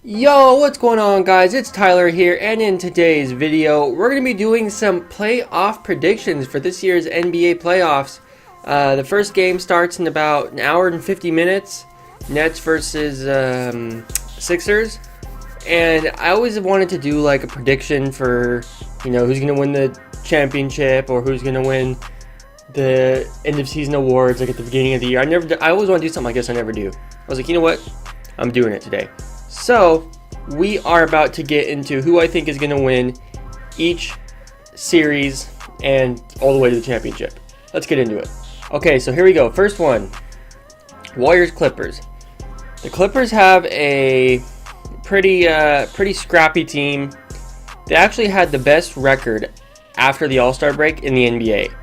Yo, what's going on, guys? It's Tyler here, and in today's video we're going to be doing some playoff predictions for this year's NBA playoffs. The first game starts in about an hour and 50 minutes, Nets versus Sixers, and I always wanted to do like a prediction for, who's going to win the championship or who's going to win the end of season awards like at the beginning of the year. I always want to do something like this. I never do. I was like, you know what? I'm doing it today. So, we are about to get into who I think is going to win each series and all the way to the championship. Let's get into it. Okay, so here we go. First one, Warriors-Clippers. The Clippers have a pretty scrappy team. They actually had the best record after the All-Star break in the NBA.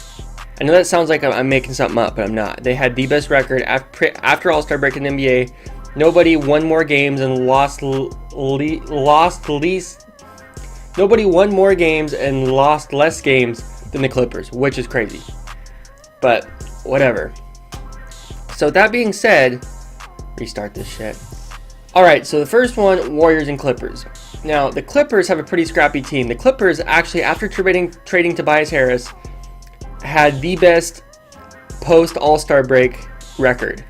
I know that sounds like I'm making something up, but I'm not. They had the best record after All-Star break in the NBA. Nobody won more games and lost Nobody won more games and lost less games than the Clippers, which is crazy. But whatever. So that being said, restart this shit. Alright, so the first one, Warriors and Clippers. Now, the Clippers have a pretty scrappy team. The Clippers actually, after trading Tobias Harris, had the best post All-Star break record.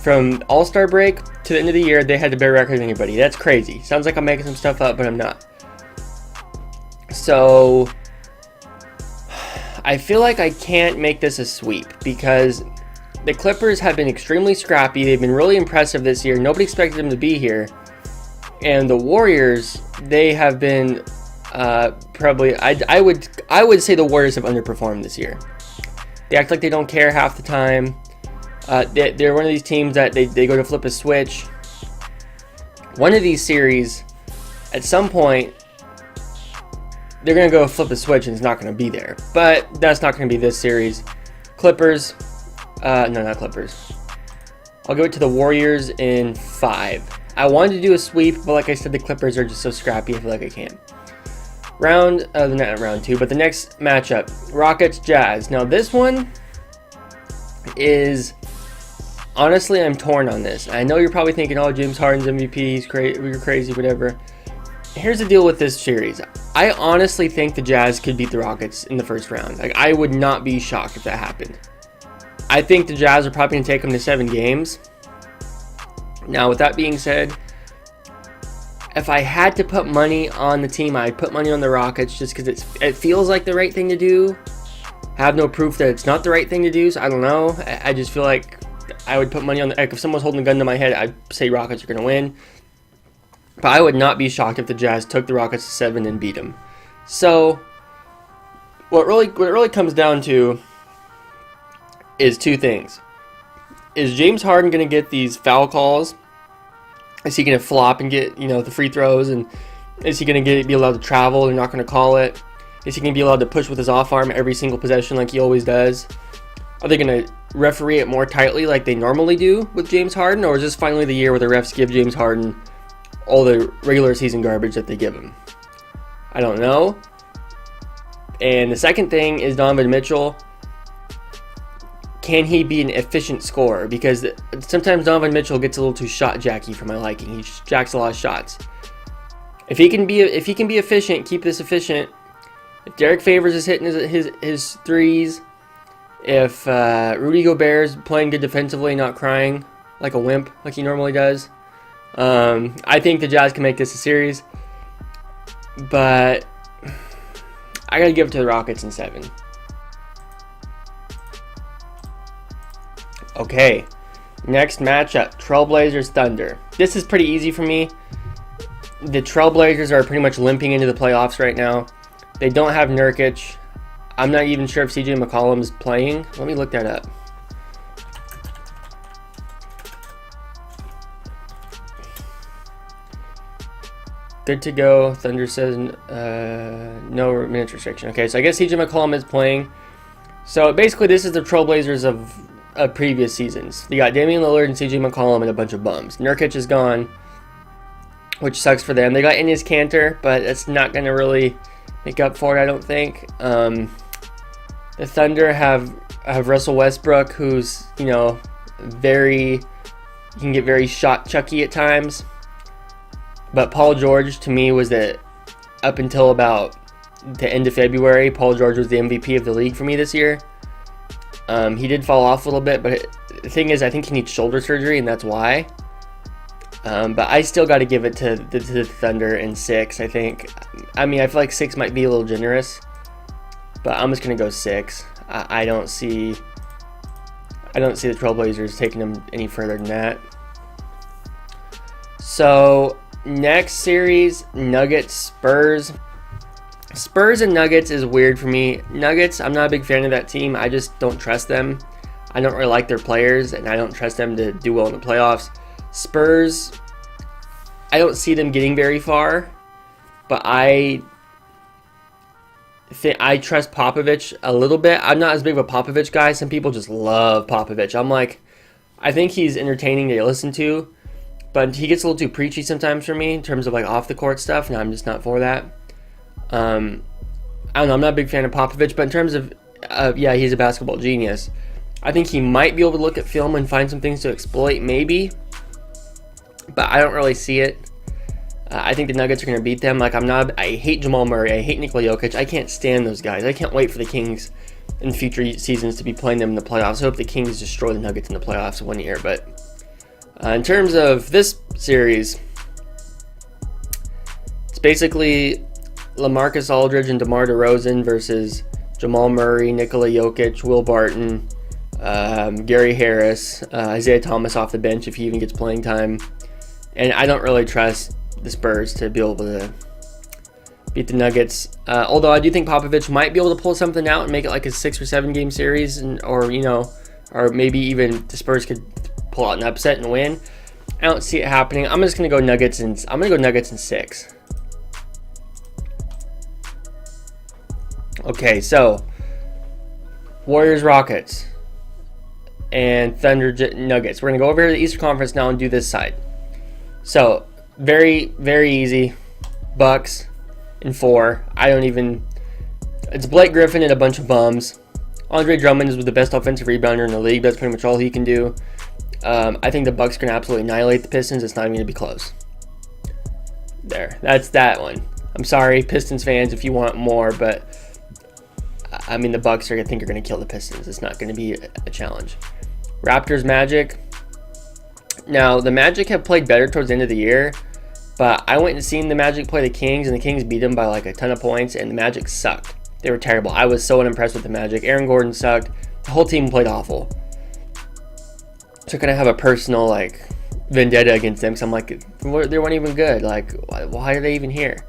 From All-Star break to the end of the year, they had a better record than anybody. That's crazy. Sounds like I'm making some stuff up, but I'm not. So, I feel like I can't make this a sweep because the Clippers have been extremely scrappy. They've been really impressive this year. Nobody expected them to be here. And the Warriors, they have been probably... I would say the Warriors have underperformed this year. They act like they don't care half the time. They're one of these teams that they go to flip a switch. One of these series, at some point, they're going to go flip a switch and it's not going to be there. But that's not going to be this series. Clippers. No, not Clippers. I'll give it to the Warriors in 5. I wanted to do a sweep, but like I said, the Clippers are just so scrappy, I feel like I can't. Not round 2, but the next matchup, Rockets-Jazz. Now this one is... Honestly, I'm torn on this. I know you're probably thinking, oh, James Harden's MVP, we're crazy, whatever. Here's the deal with this series. I honestly think the Jazz could beat the Rockets in the first round. Like, I would not be shocked if that happened. I think the Jazz are probably going to take them to 7 games. Now, with that being said, if I had to put money on the team, I'd put money on the Rockets just because it feels like the right thing to do. I have no proof that it's not the right thing to do, so I don't know. I just feel like I would put money on like if someone's holding a gun to my head, I'd say Rockets are going to win. But I would not be shocked if the Jazz took the Rockets to 7 and beat them. So, what it really comes down to is 2 things. Is James Harden going to get these foul calls? Is he going to flop and get, the free throws? And is he going to be allowed to travel? They're not going to call it. Is he going to be allowed to push with his off arm every single possession like he always does? Are they going to referee it more tightly like they normally do with James Harden? Or is this finally the year where the refs give James Harden all the regular season garbage that they give him? I don't know. And the second thing is Donovan Mitchell. Can he be an efficient scorer? Because sometimes Donovan Mitchell gets a little too shot jacky for my liking. He jacks a lot of shots. If he can be efficient, keep this efficient. If Derek Favors is hitting his threes, if Rudy Gobert is playing good defensively, not crying like a wimp like he normally does, I think the Jazz can make this a series. But I gotta give it to the Rockets in 7. Okay, next matchup, Trailblazers Thunder. This is pretty easy for me. The Trailblazers are pretty much limping into the playoffs right now. They don't have Nurkic. I'm not even sure if CJ McCollum is playing. Let me look that up. Good to go. Thunder says no minutes restriction. Okay, so I guess CJ McCollum is playing. So basically, this is the Trailblazers of previous seasons. They got Damian Lillard and CJ McCollum and a bunch of bums. Nurkic is gone, which sucks for them. They got Enes Kanter, but it's not going to really make up for it, I don't think. The Thunder have Russell Westbrook, who's, he can get very shot chucky at times. But Paul George, to me, was up until about the end of February, Paul George was the MVP of the league for me this year. He did fall off a little bit, but the thing is, I think he needs shoulder surgery, and that's why. But I still got to give it to the Thunder in 6, I think. I mean, I feel like 6 might be a little generous, but I'm just going to go 6. I don't see the Trailblazers taking them any further than that. So, next series, Nuggets, Spurs. Spurs and Nuggets is weird for me. Nuggets, I'm not a big fan of that team. I just don't trust them. I don't really like their players, and I don't trust them to do well in the playoffs. Spurs, I don't see them getting very far, but I trust Popovich a little bit. I'm not as big of a Popovich guy. Some people just love Popovich. I'm like, I think he's entertaining to listen to, but he gets a little too preachy sometimes for me in terms of like off the court stuff, and I'm just not for that. I don't know. I'm not a big fan of Popovich, but in terms of, yeah, he's a basketball genius. I think he might be able to look at film and find some things to exploit, maybe, but I don't really see it. I think the Nuggets are going to beat them. Like, I hate Jamal Murray. I hate Nikola Jokic. I can't stand those guys. I can't wait for the Kings in future seasons to be playing them in the playoffs. I hope the Kings destroy the Nuggets in the playoffs one year. But in terms of this series, it's basically LaMarcus Aldridge and DeMar DeRozan versus Jamal Murray, Nikola Jokic, Will Barton, Gary Harris, Isaiah Thomas off the bench if he even gets playing time. And I don't really trust the Spurs to be able to beat the Nuggets. Although I do think Popovich might be able to pull something out and make it like a 6 or 7 game series, or maybe even the Spurs could pull out an upset and win. I don't see it happening. I'm just gonna go Nuggets, and I'm gonna go Nuggets in 6. Okay, so Warriors, Rockets, and Thunder, Nuggets. We're gonna go over here to the Eastern Conference now and do this side. So very, very easy. Bucks in 4. It's Blake Griffin and a bunch of bums. Andre Drummond was the best offensive rebounder in the league. That's pretty much all he can do. I think the Bucks are going to absolutely annihilate the Pistons. It's not even going to be close. There. That's that one. I'm sorry, Pistons fans, if you want more, but I mean, the Bucks are going to kill the Pistons. It's not going to be a challenge. Raptors, Magic. Now, the Magic have played better towards the end of the year, but I went and seen the Magic play the Kings, and the Kings beat them by like a ton of points, and the Magic sucked. They were terrible. I was so unimpressed with the Magic. Aaron Gordon sucked. The whole team played awful. So I'm going to have a personal like vendetta against them, because I'm like, they weren't even good. Like, why are they even here?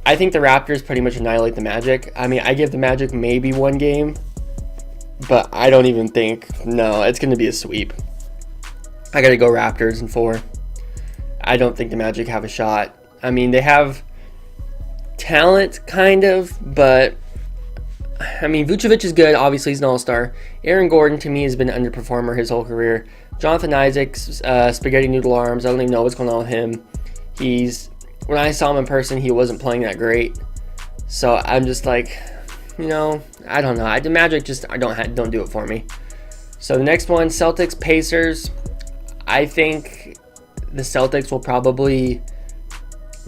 I think the Raptors pretty much annihilate the Magic. I mean, I give the Magic maybe 1 game, but I don't even think, no, it's going to be a sweep. I got to go Raptors in 4. I don't think the Magic have a shot. I mean, they have talent, kind of, but I mean, Vucevic is good. Obviously, he's an all-star. Aaron Gordon, to me, has been an underperformer his whole career. Jonathan Isaac's spaghetti noodle arms. I don't even know what's going on with him. When I saw him in person, he wasn't playing that great. So I'm just like, I don't know. The Magic just don't do it for me. So the next one, Celtics, Pacers. I think the Celtics will probably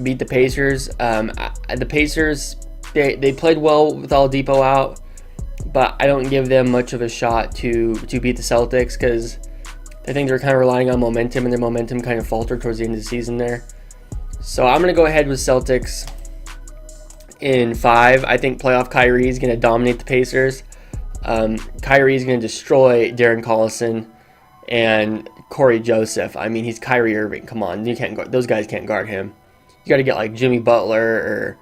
beat the Pacers. The Pacers, they played well with Oladipo out, but I don't give them much of a shot to beat the Celtics, because I think they're kind of relying on momentum, and their momentum kind of faltered towards the end of the season there. So I'm going to go ahead with Celtics in 5. I think playoff Kyrie is going to dominate the Pacers. Kyrie is going to destroy Darren Collison and Corey Joseph. I mean, he's Kyrie Irving. Come on, those guys can't guard him. You got to get like Jimmy Butler or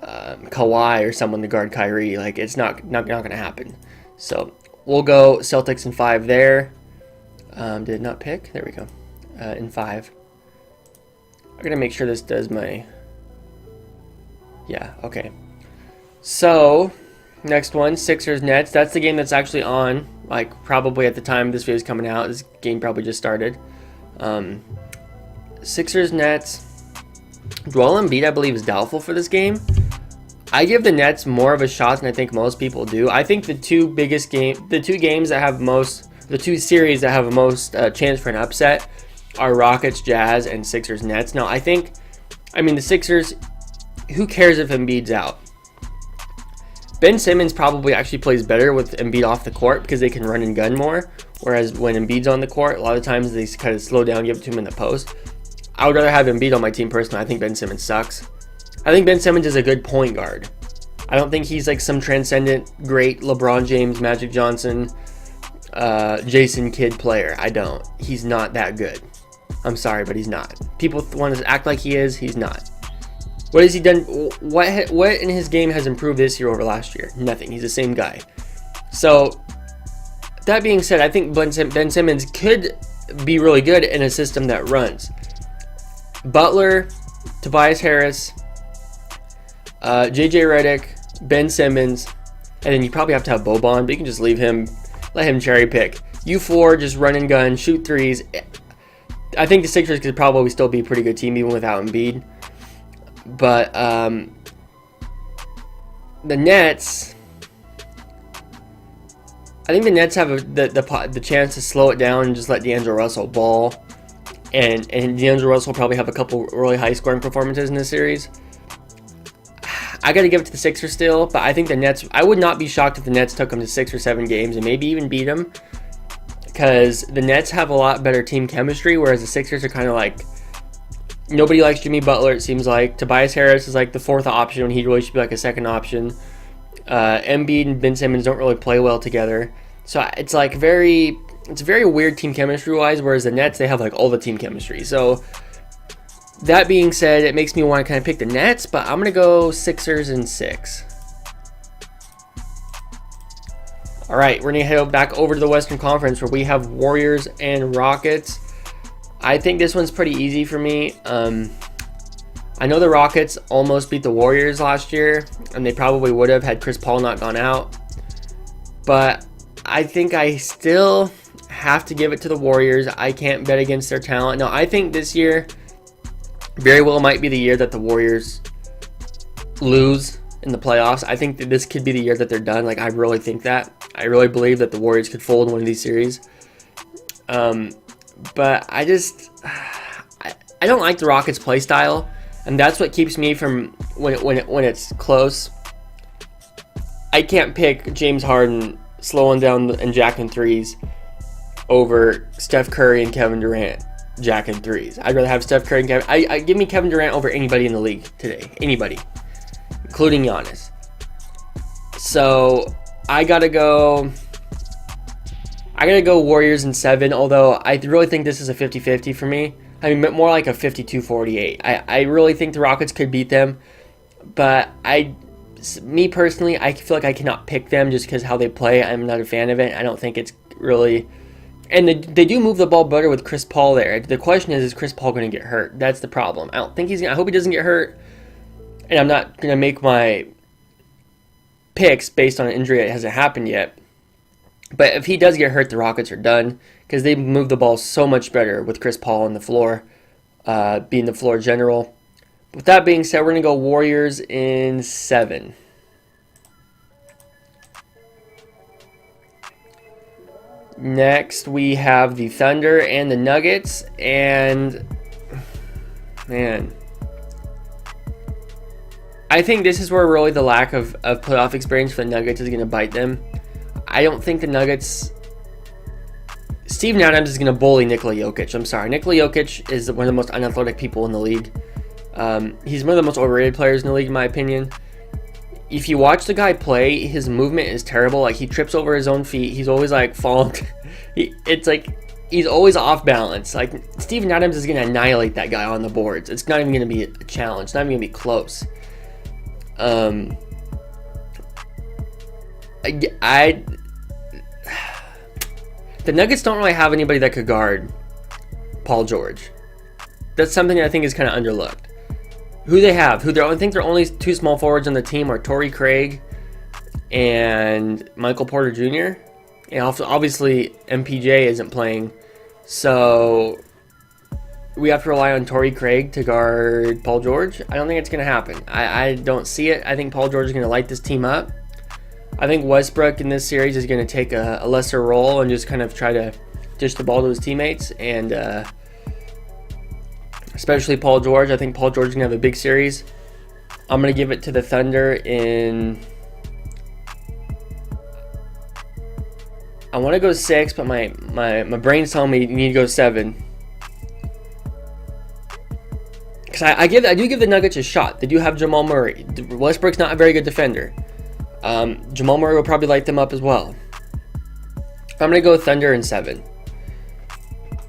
Kawhi or someone to guard Kyrie. Like, it's not going to happen. So we'll go Celtics in 5 there. Did it not pick? There we go. In 5. I'm going to make sure this does my... Yeah, okay. So, next one, Sixers Nets. That's the game that's actually on. Like, probably at the time this video is coming out. This game probably just started. Sixers Nets. Joel Embiid, I believe, is doubtful for this game. I give the Nets more of a shot than I think most people do. I think the two series that have most chance for an upset are Rockets, Jazz, and Sixers, Nets. Now, the Sixers, who cares if Embiid's out? Ben Simmons probably actually plays better with Embiid off the court because they can run and gun more. Whereas when Embiid's on the court, a lot of times they kind of slow down, give it to him in the post. I would rather have Embiid on my team personally. I think Ben Simmons sucks. I think Ben Simmons is a good point guard. I don't think he's like some transcendent, great LeBron James, Magic Johnson, Jason Kidd player. I don't. He's not that good. I'm sorry, but he's not. People want to act like he is. He's not. What has he done? What in his game has improved this year over last year? Nothing. He's the same guy. So, that being said, I think Ben Simmons could be really good in a system that runs. Butler, Tobias Harris, JJ Redick, Ben Simmons, and then you probably have to have Boban, but you can just leave him, let him cherry pick. You four, just run and gun, shoot threes. I think the Sixers could probably still be a pretty good team even without Embiid. But the Nets, I think the Nets have the chance to slow it down and just let D'Angelo Russell ball. And D'Angelo Russell will probably have a couple really high scoring performances in this series. I got to give it to the Sixers still, but I think the Nets, I would not be shocked if the Nets took them to 6 or 7 games and maybe even beat them. Because the Nets have a lot better team chemistry, whereas the Sixers are kind of like, nobody likes Jimmy Butler, it seems like. Tobias Harris is like the fourth option when he really should be like a second option. Embiid and Ben Simmons don't really play well together. So it's like it's very weird team chemistry-wise, whereas the Nets, they have like all the team chemistry. So that being said, it makes me want to kind of pick the Nets, but I'm going to go Sixers in 6. All right, we're going to head back over to the Western Conference where we have Warriors and Rockets. I think this one's pretty easy for me. I know the Rockets almost beat the Warriors last year, and they probably would have had Chris Paul not gone out. But I think I still have to give it to the Warriors. I can't bet against their talent. Now, I think this year very well might be the year that the Warriors lose in the playoffs. I think that this could be the year that they're done. Like, I really think that. I really believe that the Warriors could fold in one of these series. But I don't like the Rockets' play style, and that's what keeps me from when it's close. I can't pick James Harden slowing down and jacking threes over Steph Curry and Kevin Durant jacking threes. I'd rather have Steph Curry and Kevin. I give me Kevin Durant over anybody in the league today, anybody, including Giannis. So I gotta go Warriors in 7, although I really think this is a 50-50 for me. I mean, more like a 52-48. I really think the Rockets could beat them, but me personally, I feel like I cannot pick them just because how they play. I'm not a fan of it. I don't think it's really... And they do move the ball better with Chris Paul there. The question is Chris Paul going to get hurt? That's the problem. I don't think he's going to... I hope he doesn't get hurt, and I'm not going to make my picks based on an injury that hasn't happened yet. But if he does get hurt, the Rockets are done because they move the ball so much better with Chris Paul on the floor, being the floor general. With that being said, we're going to go Warriors in 7. Next, we have the Thunder and the Nuggets. And, man, I think this is where really the lack of playoff experience for the Nuggets is going to bite them. I don't think the Nuggets... Steven Adams is going to bully Nikola Jokic. I'm sorry. Nikola Jokic is one of the most unathletic people in the league. He's one of the most overrated players in the league, in my opinion. If you watch the guy play, his movement is terrible. Like, he trips over his own feet. He's always, like, falling. It's like he's always off balance. Like, Steven Adams is going to annihilate that guy on the boards. It's not even going to be a challenge. It's not even going to be close. The Nuggets don't really have anybody that could guard Paul George. That's something I think is kind of underlooked. Who they have, I think their only 2 small forwards on the team are Torrey Craig and Michael Porter Jr. And obviously MPJ isn't playing, so we have to rely on Torrey Craig to guard Paul George. I don't think it's going to happen. I don't see it. I think Paul George is going to light this team up. I think Westbrook in this series is going to take a lesser role and just kind of try to dish the ball to his teammates. And especially Paul George. I think Paul George is going to have a big series. I'm going to give it to the Thunder in... I want to go 6, but my brain's telling me you need to go 7. Because I do give the Nuggets a shot. They do have Jamal Murray. Westbrook's not a very good defender. Jamal Murray will probably light them up as well. I'm going to go Thunder in 7. And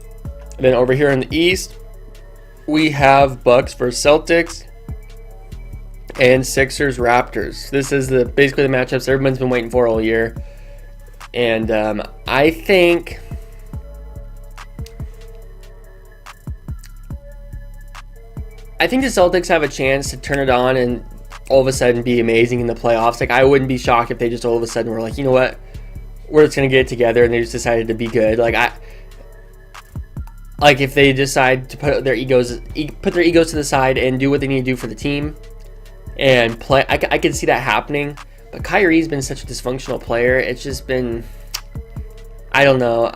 then over here in the East, we have Bucks versus Celtics and Sixers Raptors. This is basically the matchups everyone's been waiting for all year. And I think the Celtics have a chance to turn it on and all of a sudden be amazing in the playoffs. Like, I wouldn't be shocked if they just all of a sudden were like, you know what, we're just gonna get it together, and they just decided to be good. Like if they decide to put their egos to the side and do what they need to do for the team and play. I can see that happening. But Kyrie's been such a dysfunctional player. It's just been, I don't know.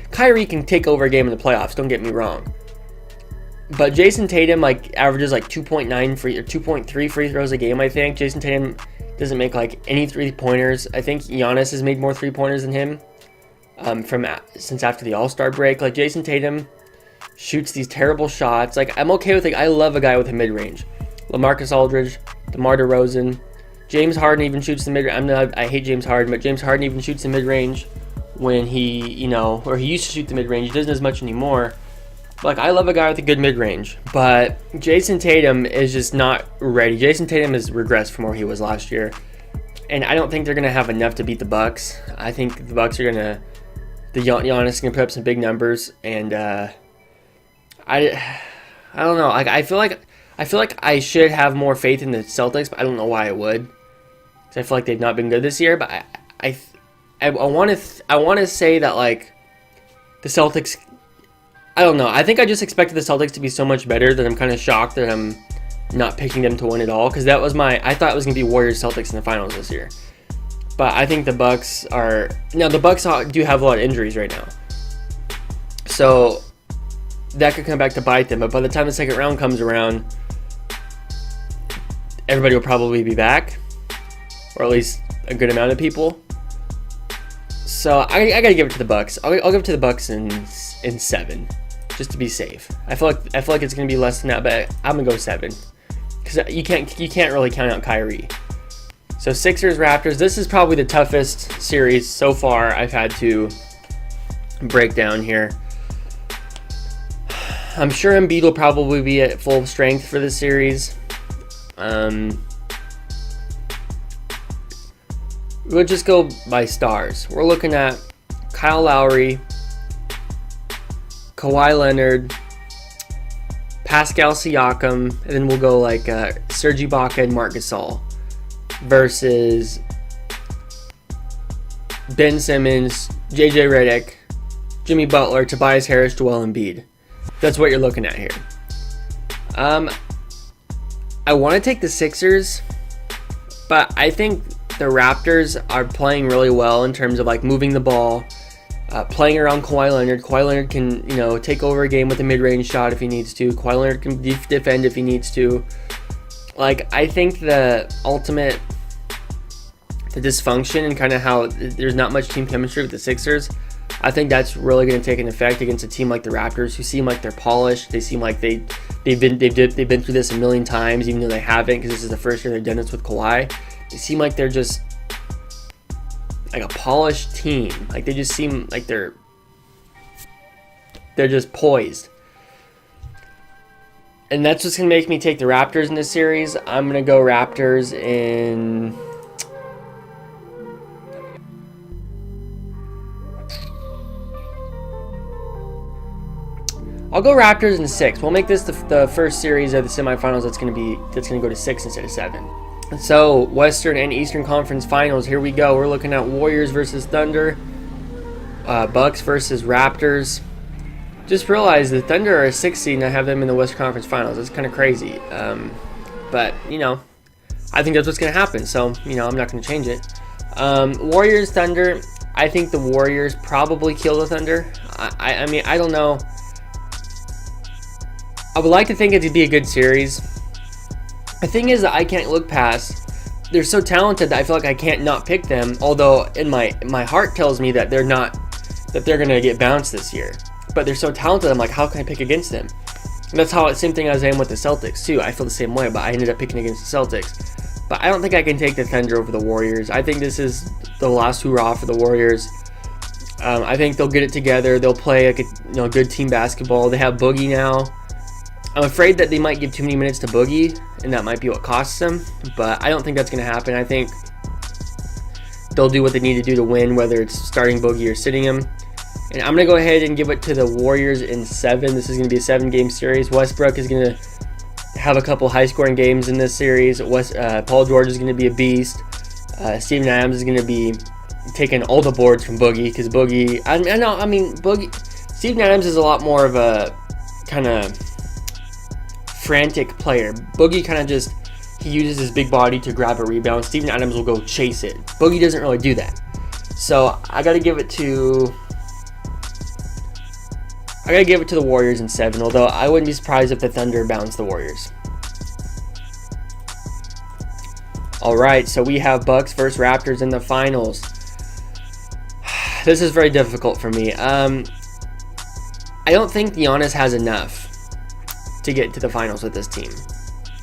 Kyrie can take over a game in the playoffs, don't get me wrong. But Jason Tatum averages 2.3 free throws a game, I think. Jason Tatum doesn't make any 3-pointers. I think Giannis has made more 3-pointers than him since after the All-Star break. Jason Tatum shoots these terrible shots. I'm okay with I love a guy with a mid-range. LaMarcus Aldridge, DeMar DeRozan, James Harden even shoots the mid-range. I hate James Harden, but James Harden even shoots the mid-range when he used to shoot the mid-range. He doesn't as much anymore. I love a guy with a good mid-range, but Jason Tatum is just not ready. Jason Tatum has regressed from where he was last year, and I don't think they're going to have enough to beat the Bucks. I think the Bucks are going to, Giannis is going to put up some big numbers, and I don't know. I feel like I should have more faith in the Celtics, but I don't know why I would. Because I feel like they've not been good this year. But I want to say that the Celtics. I don't know. I think I just expected the Celtics to be so much better that I'm kind of shocked that I'm not picking them to win it all. Because I thought it was going to be Warriors Celtics in the finals this year. But I think the Bucks are now. The Bucks do have a lot of injuries right now, so that could come back to bite them. But by the time the second round comes around, everybody will probably be back, or at least a good amount of people. So I gotta give it to the Bucks. I'll give it to the Bucks in 7, just to be safe. I feel like it's gonna be less than that, but I'm gonna go 7 because you can't really count out Kyrie. So Sixers Raptors. This is probably the toughest series so far I've had to break down here. I'm sure Embiid will probably be at full strength for this series. We'll just go by stars. We're looking at Kyle Lowry, Kawhi Leonard, Pascal Siakam, and then we'll go Serge Ibaka and Marc Gasol versus Ben Simmons, JJ Redick, Jimmy Butler, Tobias Harris, Joel Embiid. That's what you're looking at here. I want to take the Sixers, but I think the Raptors are playing really well in terms of moving the ball, playing around Kawhi Leonard. Kawhi Leonard can take over a game with a mid-range shot if he needs to. Kawhi Leonard can defend if he needs to. I think the dysfunction and kind of how there's not much team chemistry with the Sixers, I think that's really going to take an effect against a team like the Raptors, who seem like they're polished. They seem like they've been through this a million times, even though they haven't, because this is the first year they've done this with Kawhi. They seem like they're just a polished team. They just seem like they're just poised. And that's what's going to make me take the Raptors in this series. I'm going to go Raptors in... I'll go Raptors in 6. We'll make this the first series of the semifinals that's going to go to 6 instead of 7. So, Western and Eastern Conference Finals, here we go. We're looking at Warriors versus Thunder, Bucks versus Raptors. Just realized the Thunder are a 6 seed and I have them in the Western Conference Finals. That's kind of crazy. But, I think that's what's going to happen. So, I'm not going to change it. Warriors, Thunder. I think the Warriors probably kill the Thunder. I mean, I don't know. I would like to think it'd be a good series. The thing is that I can't look past. They're so talented that I feel like I can't not pick them. Although in my heart tells me that they're gonna get bounced this year. But they're so talented. I'm like, how can I pick against them? And that's how same thing as I am with the Celtics too. I feel the same way, but I ended up picking against the Celtics. But I don't think I can take the Thunder over the Warriors. I think this is the last hurrah for the Warriors. I think they'll get it together. They'll play like a good team basketball. They have Boogie now. I'm afraid that they might give too many minutes to Boogie, and that might be what costs them. But I don't think that's going to happen. I think they'll do what they need to do to win, whether it's starting Boogie or sitting him. And I'm going to go ahead and give it to the Warriors in 7. This is going to be a 7-game series. Westbrook is going to have a couple high-scoring games in this series. Paul George is going to be a beast. Steven Adams is going to be taking all the boards from Boogie, because Boogie, Steven Adams is a lot more of a kind of frantic player. Boogie kind of he uses his big body to grab a rebound. Steven Adams will go chase it. Boogie doesn't really do that. So I gotta give it to the Warriors in 7, although I wouldn't be surprised if the Thunder bounce the Warriors. Alright, so we have Bucks versus Raptors in the finals. This is very difficult for me. I don't think Giannis has enough to get to the finals with this team.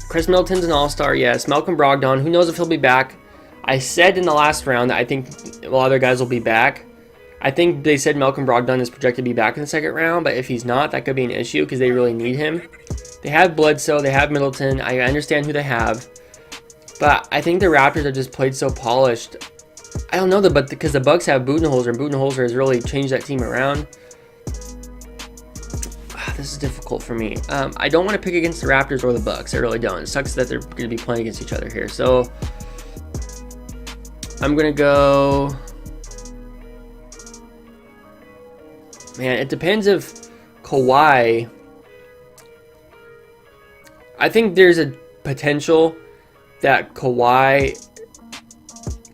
Chris Middleton's an all-star, yes. Malcolm Brogdon, who knows if he'll be back. I said in the last round that I think a lot of other guys will be back. I think they said Malcolm Brogdon is projected to be back in the second round, but if he's not, that could be an issue because they really need him. They have Bledsoe, they have Middleton. I understand who they have. But I think the Raptors have just played so polished. I don't know, but because the Bucks have Budenholzer, and Budenholzer has really changed that team around. This is difficult for me. I don't want to pick against the Raptors or the Bucks. I really don't. It sucks that they're going to be playing against each other here. So I'm going to go... Man, it depends if Kawhi... I think there's a potential that Kawhi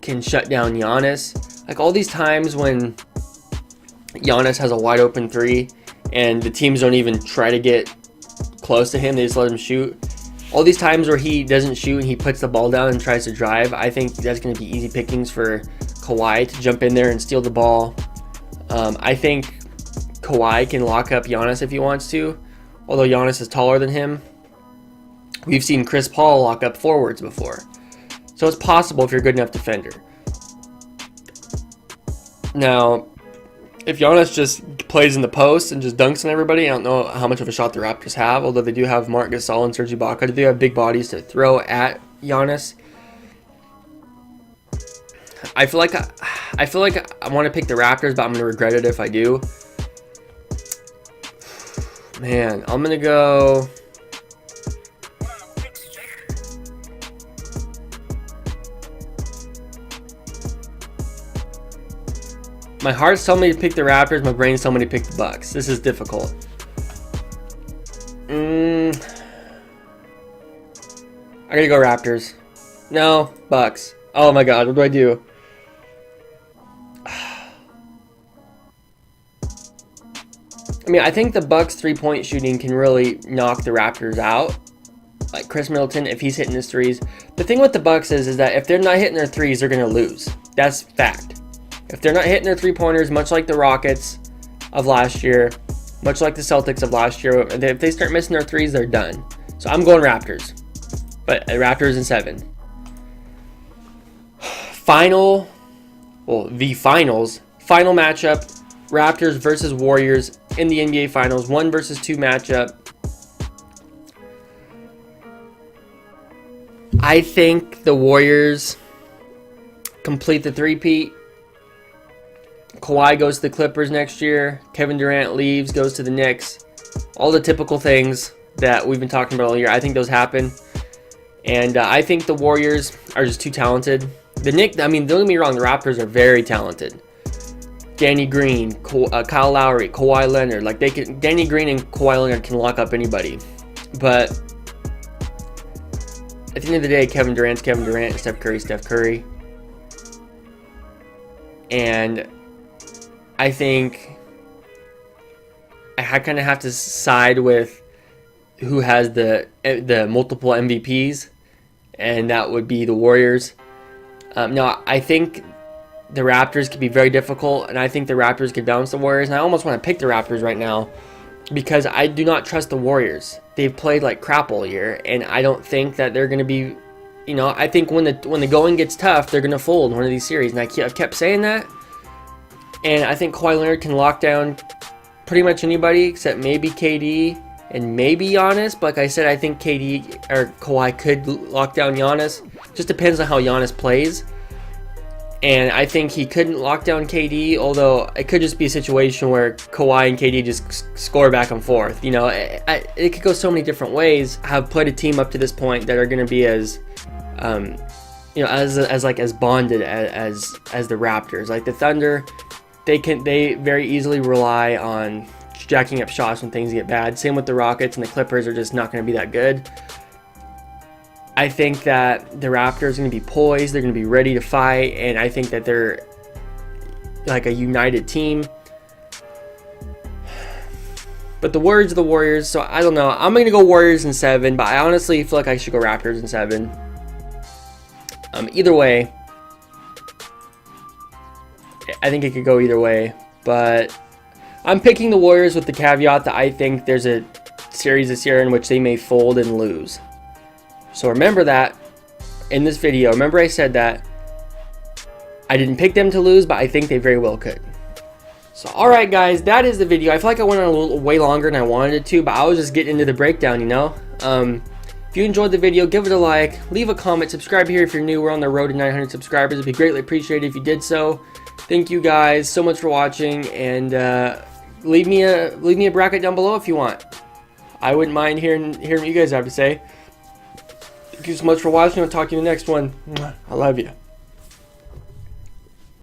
can shut down Giannis. Like all these times when Giannis has a wide open 3 and the teams don't even try to get close to him, they just let him shoot. All these times where he doesn't shoot and he puts the ball down and tries to drive, I think that's going to be easy pickings for Kawhi to jump in there and steal the ball. I think Kawhi can lock up Giannis if he wants to, although Giannis is taller than him. We've seen Chris Paul lock up forwards before. So it's possible if you're a good enough defender. Now, if Giannis just plays in the post and just dunks on everybody, I don't know how much of a shot the Raptors have, although they do have Marc Gasol and Serge Ibaka. They do have big bodies to throw at Giannis. I feel like I want to pick the Raptors, but I'm going to regret it if I do. Man, I'm going to go... My heart's telling me to pick the Raptors. My brain's telling me to pick the Bucks. This is difficult. I gotta go Raptors. No, Bucks. Oh my god, what do I do? I mean, I think the Bucks 3-point shooting can really knock the Raptors out. Like Chris Middleton, if he's hitting his threes. The thing with the Bucks is that if they're not hitting their threes, they're gonna lose. That's fact. If they're not hitting their 3-pointers, much like the Rockets of last year, much like the Celtics of last year, if they start missing their threes, they're done. So I'm going Raptors. But Raptors in 7. The finals. Final matchup. Raptors versus Warriors in the NBA Finals. 1 versus 2 matchup. I think the Warriors complete the three-peat. Kawhi goes to the Clippers next year. Kevin Durant leaves, goes to the Knicks. All the typical things that we've been talking about all year. I think those happen. And I think the Warriors are just too talented. Don't get me wrong, the Raptors are very talented. Danny Green, Kyle Lowry, Kawhi Leonard. Danny Green and Kawhi Leonard can lock up anybody. But at the end of the day, Kevin Durant's Kevin Durant and Steph Curry's Steph Curry. And I think I kind of have to side with who has the multiple MVPs, and that would be the Warriors. Now, I think the Raptors could be very difficult, and I think the Raptors could bounce the Warriors. And I almost want to pick the Raptors right now because I do not trust the Warriors. They've played like crap all year, and I don't think that they're going to be, you know, I think when the going gets tough, they're going to fold in one of these series. And I've kept saying that, and I think Kawhi Leonard can lock down pretty much anybody except maybe KD and maybe Giannis. But like I said, I think KD or Kawhi could lock down Giannis. Just depends on how Giannis plays. And I think he couldn't lock down KD, although it could just be a situation where Kawhi and KD just score back and forth. You know, it could go so many different ways. I've played a team up to this point that are going to be as, you know, as bonded as the Raptors. Like the Thunder, they very easily rely on jacking up shots when things get bad. Same with the Rockets, and the Clippers are just not going to be that good. I think that the Raptors are going to be poised. They're going to be ready to fight, and I think that they're like a united team. But the Warriors are the Warriors, so I don't know. I'm going to go Warriors in 7, but I honestly feel like I should go Raptors in 7. Either way, I think it could go either way, but I'm picking the Warriors with the caveat that I think there's a series this year in which they may fold and lose. So remember that in this video. Remember I said that I didn't pick them to lose, but I think they very well could. So alright guys, that is the video. I feel like I went on a little way longer than I wanted it to, but I was just getting into the breakdown, you know. If you enjoyed the video, give it a like, leave a comment, subscribe here if you're new. We're on the road to 900 subscribers. It'd be greatly appreciated if you did so. Thank you guys so much for watching, and leave me a bracket down below if you want. I wouldn't mind hearing what you guys have to say. Thank you so much for watching. I'll talk to you in the next one. I love you.